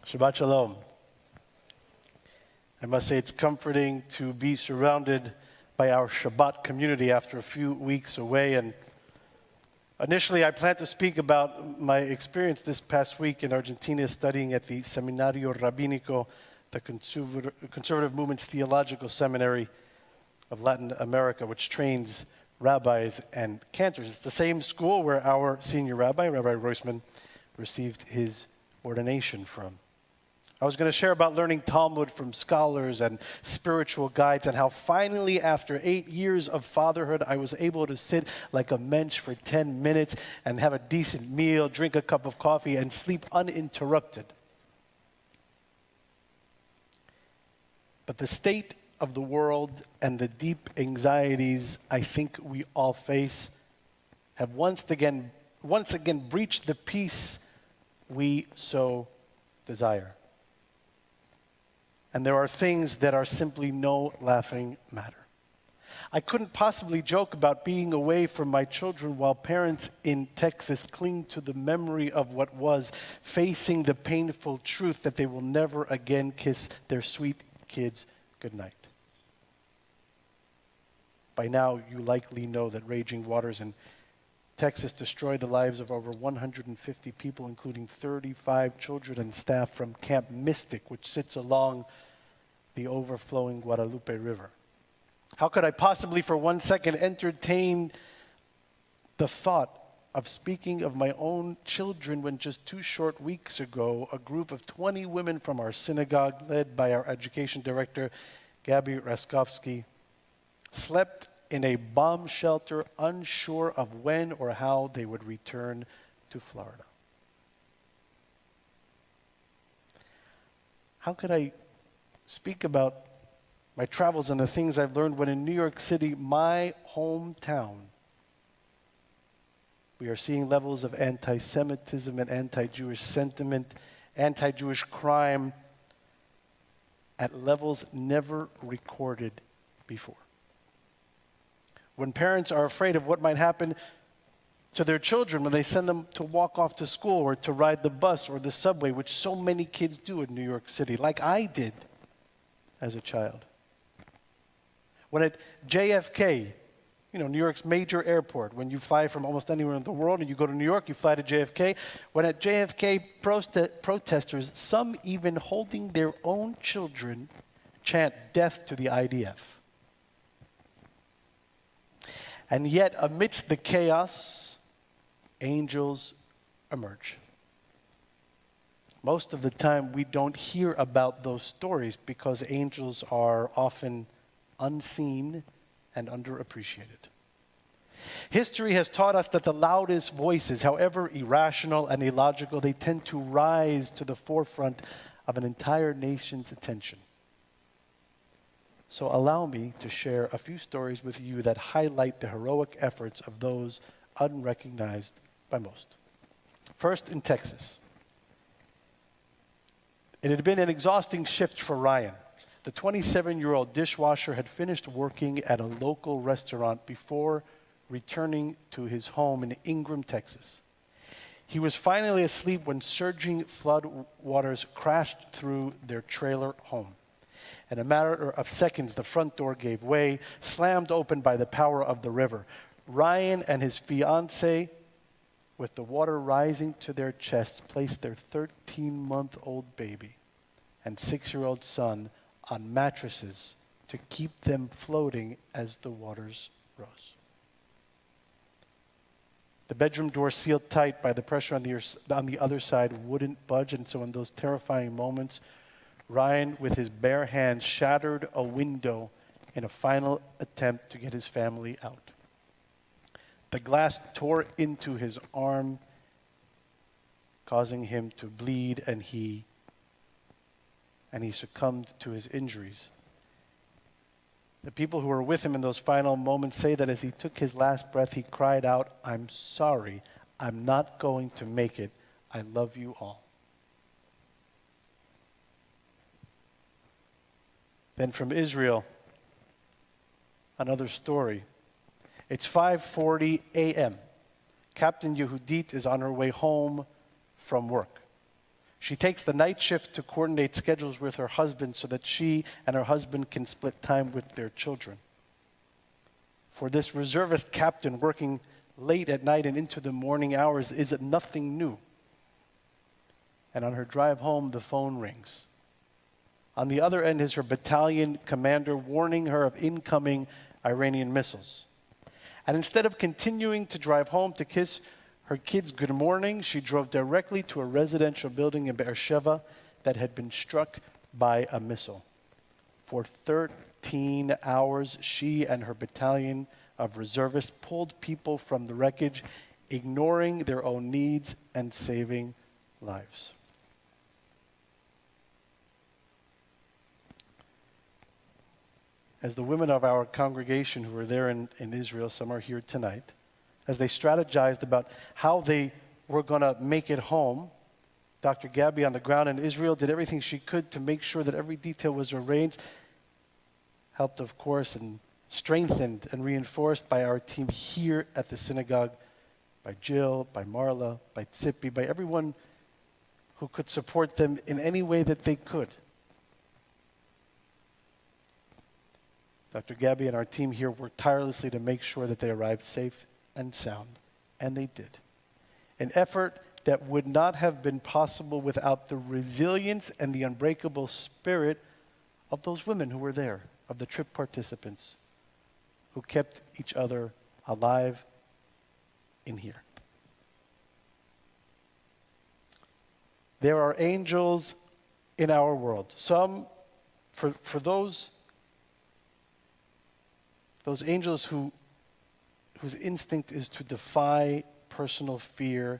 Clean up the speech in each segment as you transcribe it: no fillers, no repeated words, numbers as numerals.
Shabbat Shalom. I must say it's comforting to be surrounded by our Shabbat community after a few weeks away. And initially, I planned to speak about my experience this past week in Argentina studying at the Seminario Rabínico, the Conservative Movement's theological seminary of Latin America, which trains rabbis and cantors. It's the same school where our senior rabbi, Rabbi Roisman, received his ordination from. I was going to share about learning Talmud from scholars and spiritual guides and how finally, after 8 years of fatherhood, I was able to sit like a mensch for 10 minutes and have a decent meal, drink a cup of coffee, and sleep uninterrupted. But the state of the world and the deep anxieties I think we all face have once again breached the peace we so desire. And there are things that are simply no laughing matter. I couldn't possibly joke about being away from my children while parents in Texas cling to the memory of what was, facing the painful truth that they will never again kiss their sweet kids goodnight. By now, you likely know that raging waters in Texas destroyed the lives of over 150 people, including 35 children and staff from Camp Mystic, which sits along the overflowing Guadalupe River. How could I possibly for 1 second entertain the thought of speaking of my own children when just 2 short weeks ago, a group of 20 women from our synagogue, led by our education director, Gabby Raskovsky, slept in a bomb shelter, unsure of when or how they would return to Florida? How could I speak about my travels and the things I've learned when in New York City, my hometown, we are seeing levels of anti-Semitism and anti-Jewish sentiment, anti-Jewish crime at levels never recorded before? When parents are afraid of what might happen to their children when they send them to walk off to school or to ride the bus or the subway, which so many kids do in New York City, like I did as a child. When at JFK, New York's major airport, when you fly from almost anywhere in the world and you go to New York, you fly to JFK. When at JFK, protesters, some even holding their own children, chant death to the IDF. And yet, amidst the chaos, angels emerge. Most of the time, we don't hear about those stories because angels are often unseen and underappreciated. History has taught us that the loudest voices, however irrational and illogical, they tend to rise to the forefront of an entire nation's attention. So allow me to share a few stories with you that highlight the heroic efforts of those unrecognized by most. First, in Texas. It had been an exhausting shift for Ryan. The 27-year-old dishwasher had finished working at a local restaurant before returning to his home in Ingram, Texas. He was finally asleep when surging flood waters crashed through their trailer home. In a matter of seconds, the front door gave way, slammed open by the power of the river. Ryan and his fiancée, with the water rising to their chests, placed their 13-month-old baby and 6-year-old son on mattresses to keep them floating as the waters rose. The bedroom door, sealed tight by the pressure on the other side, wouldn't budge, and so in those terrifying moments, Ryan, with his bare hands, shattered a window in a final attempt to get his family out. The glass tore into his arm, causing him to bleed, and he succumbed to his injuries. The people who were with him in those final moments say that as he took his last breath, he cried out, "I'm sorry, I'm not going to make it. I love you all." Then from Israel, another story. It's 5:40 a.m. Captain Yehudit is on her way home from work. She takes the night shift to coordinate schedules with her husband so that she and her husband can split time with their children. For this reservist captain, working late at night and into the morning hours is nothing new. And on her drive home, the phone rings. On the other end is her battalion commander warning her of incoming Iranian missiles. And instead of continuing to drive home to kiss her kids good morning, she drove directly to a residential building in Beersheba that had been struck by a missile. For 13 hours, she and her battalion of reservists pulled people from the wreckage, ignoring their own needs and saving lives. As the women of our congregation who were there in Israel, some are here tonight, as they strategized about how they were going to make it home, Dr. Gabby on the ground in Israel did everything she could to make sure that every detail was arranged, helped, of course, and strengthened and reinforced by our team here at the synagogue, by Jill, by Marla, by Tzipi, by everyone who could support them in any way that they could. Dr. Gabby and our team here worked tirelessly to make sure that they arrived safe and sound, and they did. An effort that would not have been possible without the resilience and the unbreakable spirit of those women who were there, of the trip participants, who kept each other alive in here. There are angels in our world. Some, for those angels whose instinct is to defy personal fear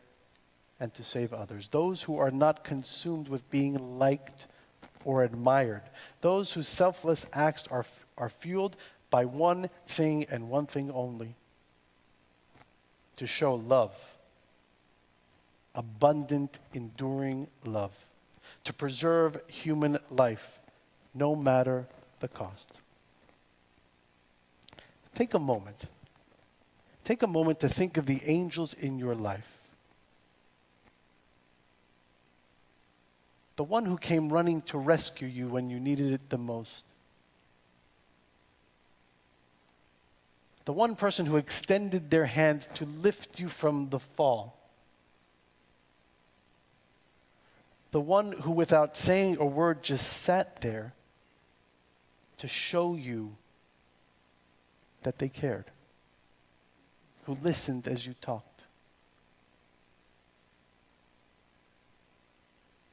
and to save others. Those who are not consumed with being liked or admired. Those whose selfless acts are fueled by one thing and one thing only: to show love. Abundant, enduring love. To preserve human life, no matter the cost. Take a moment. Take a moment to think of the angels in your life. The one who came running to rescue you when you needed it the most. The one person who extended their hand to lift you from the fall. The one who, without saying a word, just sat there to show you that they cared, who listened as you talked.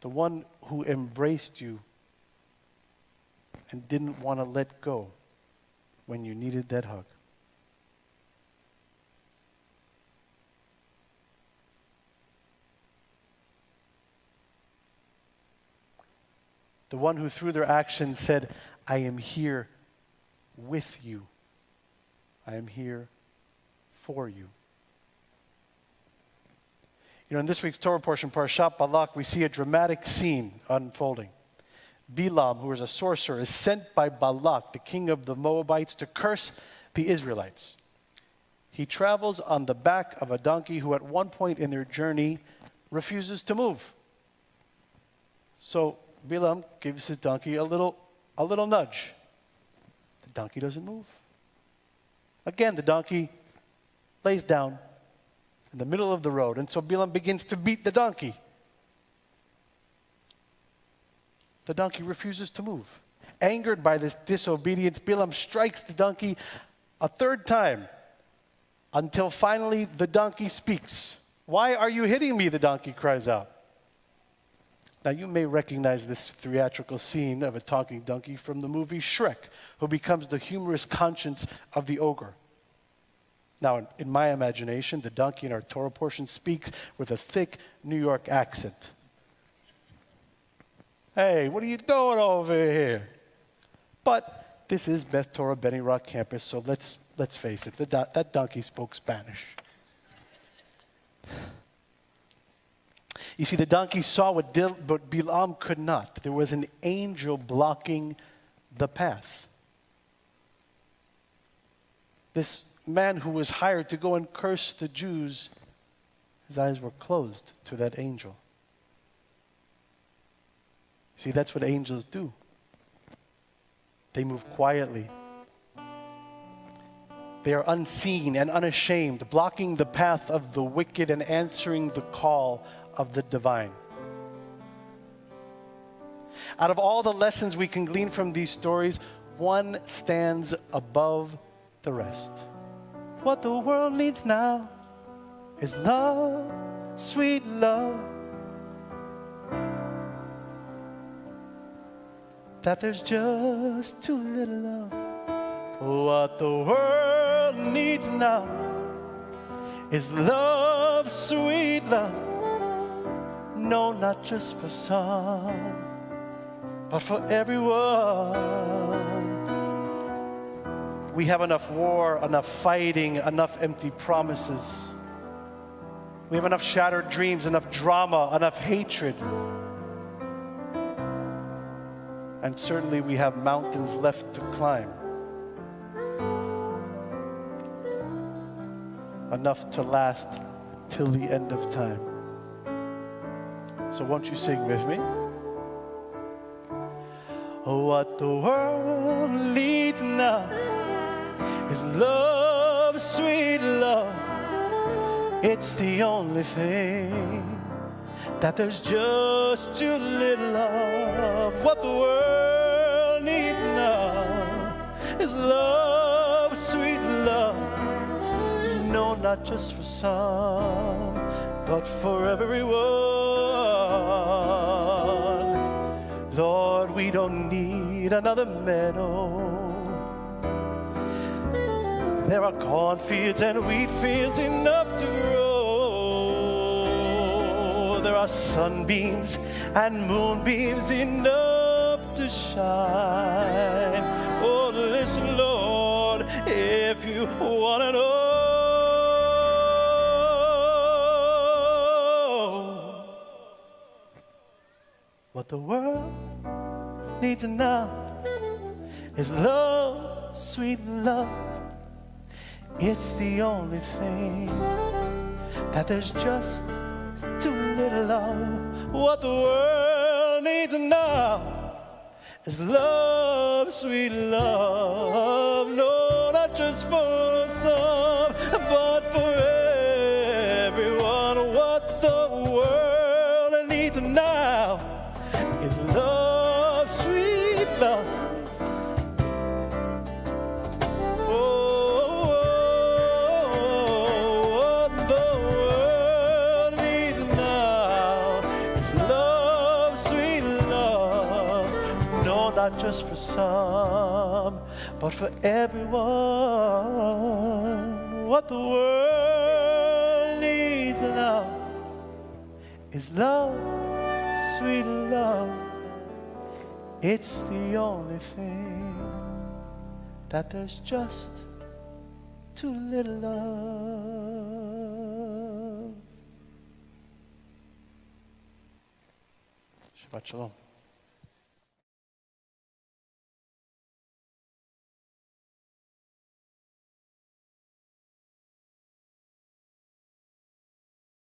The one who embraced you and didn't want to let go when you needed that hug. The one who through their actions said, I am here with you. I am here for you. You know, in this week's Torah portion, Parashat Balak, we see a dramatic scene unfolding. Bilam, who is a sorcerer, is sent by Balak, the king of the Moabites, to curse the Israelites. He travels on the back of a donkey who at one point in their journey refuses to move. So Bilam gives his donkey a little nudge. The donkey doesn't move. Again, the donkey lays down in the middle of the road, and so Bilam begins to beat the donkey. The donkey refuses to move. Angered by this disobedience, Bilam strikes the donkey a third time until finally the donkey speaks. Why are you hitting me? The donkey cries out. Now, you may recognize this theatrical scene of a talking donkey from the movie Shrek, who becomes the humorous conscience of the ogre. Now, in my imagination, the donkey in our Torah portion speaks with a thick New York accent. Hey, what are you doing over here? But this is Beth Torah Benny Rock campus, so let's face it, that donkey spoke Spanish. You see, the donkey saw what Bilam could not. There was an angel blocking the path. This man who was hired to go and curse the Jews, his eyes were closed to that angel. See, that's what angels do. They move quietly. They are unseen and unashamed, blocking the path of the wicked and answering the call of the divine. Out of all the lessons we can glean from these stories, one stands above the rest. What the world needs now is love, sweet love. That there's just too little love. What the world needs now is love, sweet love. No, not just for some, but for everyone. We have enough war, enough fighting, enough empty promises. We have enough shattered dreams, enough drama, enough hatred. And certainly we have mountains left to climb. Enough to last till the end of time. So won't you sing with me? Oh, what the world needs now is love, sweet love. It's the only thing that there's just too little of. What the world needs now is love, sweet love. No, not just for some, but for everyone. Lord, we don't need another meadow. There are cornfields and wheat fields enough to grow. There are sunbeams and moonbeams enough to shine. Oh, listen, Lord, if you want to know what the world needs now is love, sweet love. It's the only thing that there's just too little of. What the world needs now is love, sweet love. No, not just for some, but for everyone. What the world needs now is love, sweet love. Not just for some, but for everyone. What the world needs now is love, sweet love. It's the only thing that there's just too little of. Shabbat shalom.